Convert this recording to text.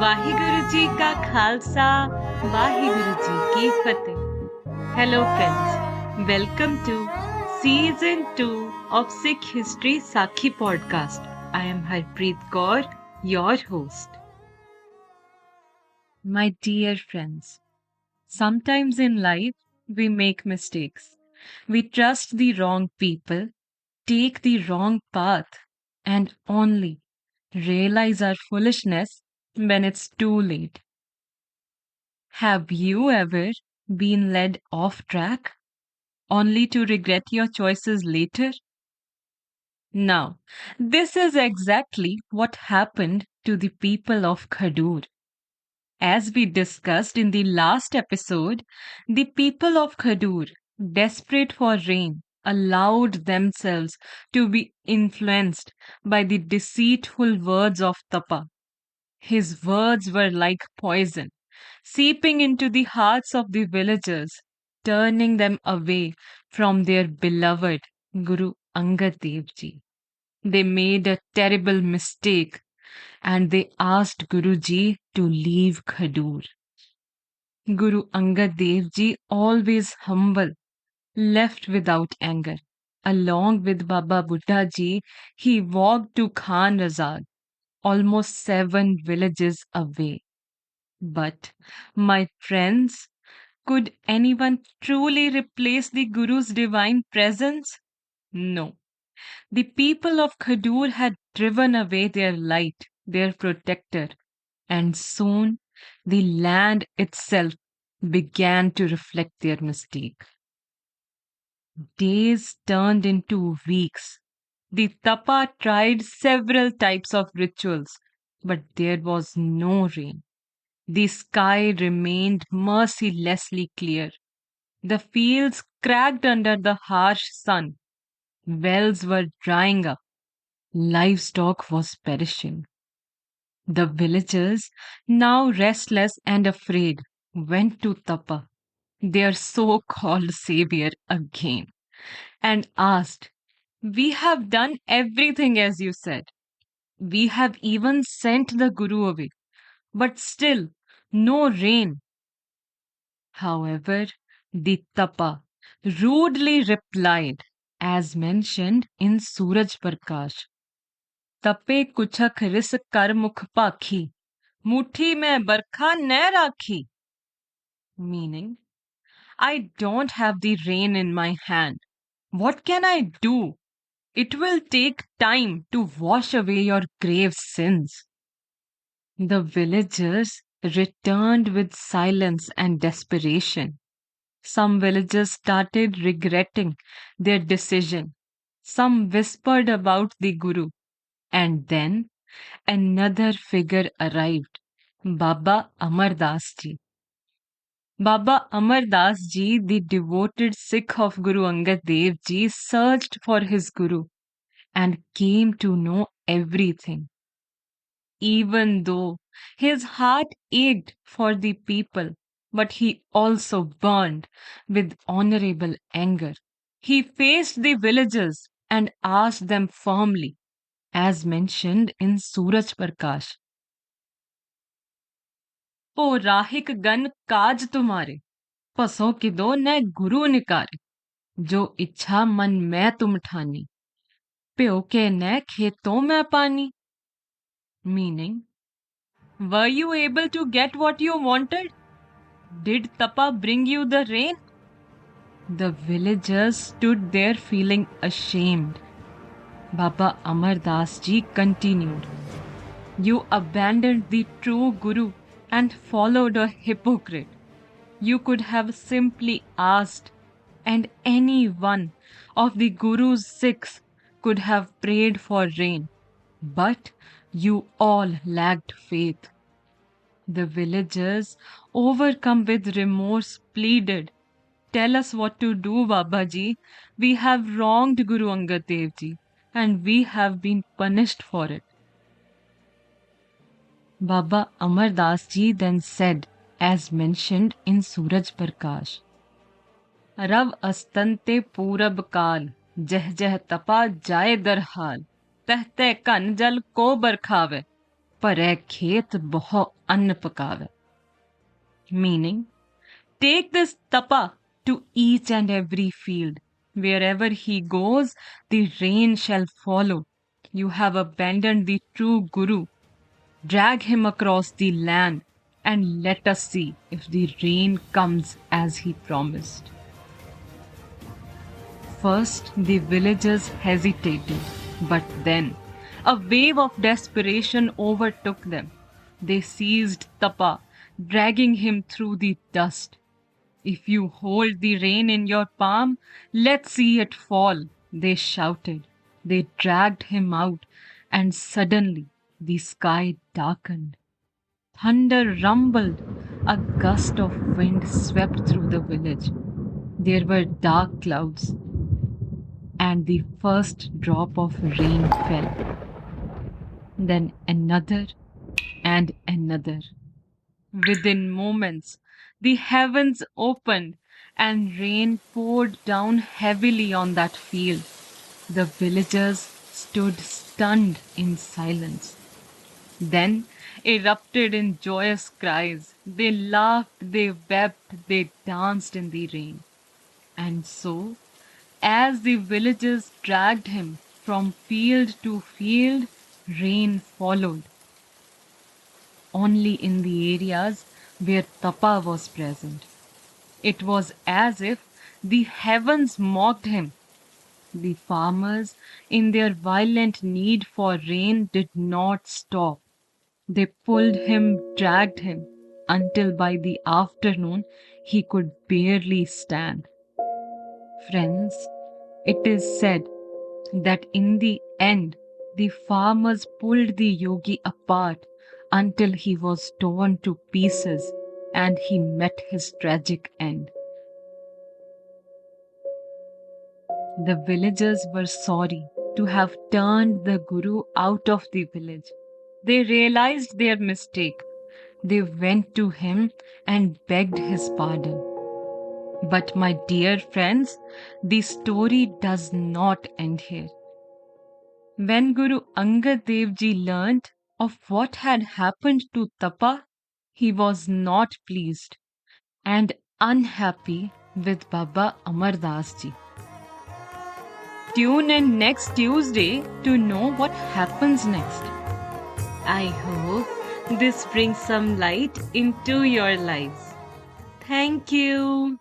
वाहिगुरु जी का खालसा, वाहिगुरु जी की फतेह. Hello friends, welcome to season 2 of Sikh History Sakhi podcast. I am Harpreet Kaur, your host. My dear friends, sometimes in life we make mistakes. We trust the wrong people, take the wrong path, and only realize our foolishness when it's too late. Have you ever been led off track only to regret your choices later? Now, this is exactly what happened to the people of Khadur. As we discussed in the last episode, the people of Khadur, desperate for rain, allowed themselves to be influenced by the deceitful words of Tapa. His words were like poison, seeping into the hearts of the villagers, turning them away from their beloved Guru Angad Dev Ji. They made a terrible mistake and they asked Guruji to leave Khadur. Guru Angad Dev Ji, always humble, left without anger. Along with Baba Buddha Ji, he walked to Khan Razad, almost 7 villages away. But, my friends, could anyone truly replace the Guru's divine presence? No. The people of Khadur had driven away their light, their protector, and soon the land itself began to reflect their mistake. Days turned into weeks. The Tapa tried several types of rituals, but there was no rain. The sky remained mercilessly clear. The fields cracked under the harsh sun. Wells were drying up. Livestock was perishing. The villagers, now restless and afraid, went to Tapa, their so called savior, again, and asked, "We have done everything as you said. We have even sent the Guru away, but still no rain." However, the Tapa rudely replied, as mentioned in Suraj Prakash, "तपे कुछक रिस कर मुख पाखी, मुट्ठी में बरखा न राखी." Meaning, I don't have the rain in my hand. What can I do? It will take time to wash away your grave sins. The villagers returned with silence and desperation. Some villagers started regretting their decision. Some whispered about the Guru. And then another figure arrived, Baba Amar Das Ji. Baba Amar Das Ji, the devoted Sikh of Guru Angad Dev Ji, searched for his Guru and came to know everything. Even though his heart ached for the people, but he also burned with honorable anger. He faced the villagers and asked them firmly, as mentioned in Suraj Prakash, "O राहिक गण काज तुम्हारे, पसों की दो न गुरु निकारे, जो इच्छा मन में तुम ठानी, प्यो के न खेतों में पानी." Meaning, were you able to get what you wanted? Did Tapa bring you the rain? The villagers stood there feeling ashamed. Baba Amar Das Ji continued, "You abandoned the true Guru and followed a hypocrite. You could have simply asked, and any one of the Guru's Sikhs could have prayed for rain. But you all lacked faith." The villagers, overcome with remorse, pleaded, "Tell us what to do, Babaji. We have wronged Guru Angad Dev Ji and we have been punished for it." Baba Amar Das Ji then said, as mentioned in Suraj Prakash, "Rav astante purab kaal, जह जह तपा जाए दरहाल, तहते कन जल को बरखावे, पर ए खेत बहु अन्न पकावे. Meaning, take this tapa to each and every field. Wherever he goes, the rain shall follow. You have abandoned the true Guru. Drag him across the land and let us see if the rain comes as he promised. First, the villagers hesitated, but then a wave of desperation overtook them. They seized Tapa, dragging him through the dust. If you hold the rain in your palm, let's see it fall, they shouted. They dragged him out, and suddenly the sky darkened. Thunder rumbled. A gust of wind swept through the village. There were dark clouds, and the first drop of rain fell. Then another and another. Within moments, the heavens opened and rain poured down heavily on that field. The villagers stood stunned in silence. Then erupted in joyous cries. They laughed, they wept, they danced in the rain. And so, as the villagers dragged him from field to field, rain followed. Only in the areas where Tapa was present. It was as if the heavens mocked him. The farmers, in their violent need for rain, did not stop. They pulled him, dragged him, until by the afternoon he could barely stand. Friends, it is said that in the end, the farmers pulled the yogi apart until he was torn to pieces and he met his tragic end. The villagers were sorry to have turned the Guru out of the village. They realized their mistake. They went to him and begged his pardon. But, my dear friends, the story does not end here. When Guru Angad Dev Ji learnt of what had happened to Tapa, he was not pleased and unhappy with Baba Amar Das Ji. Tune in next Tuesday to know what happens next. I hope this brings some light into your lives. Thank you.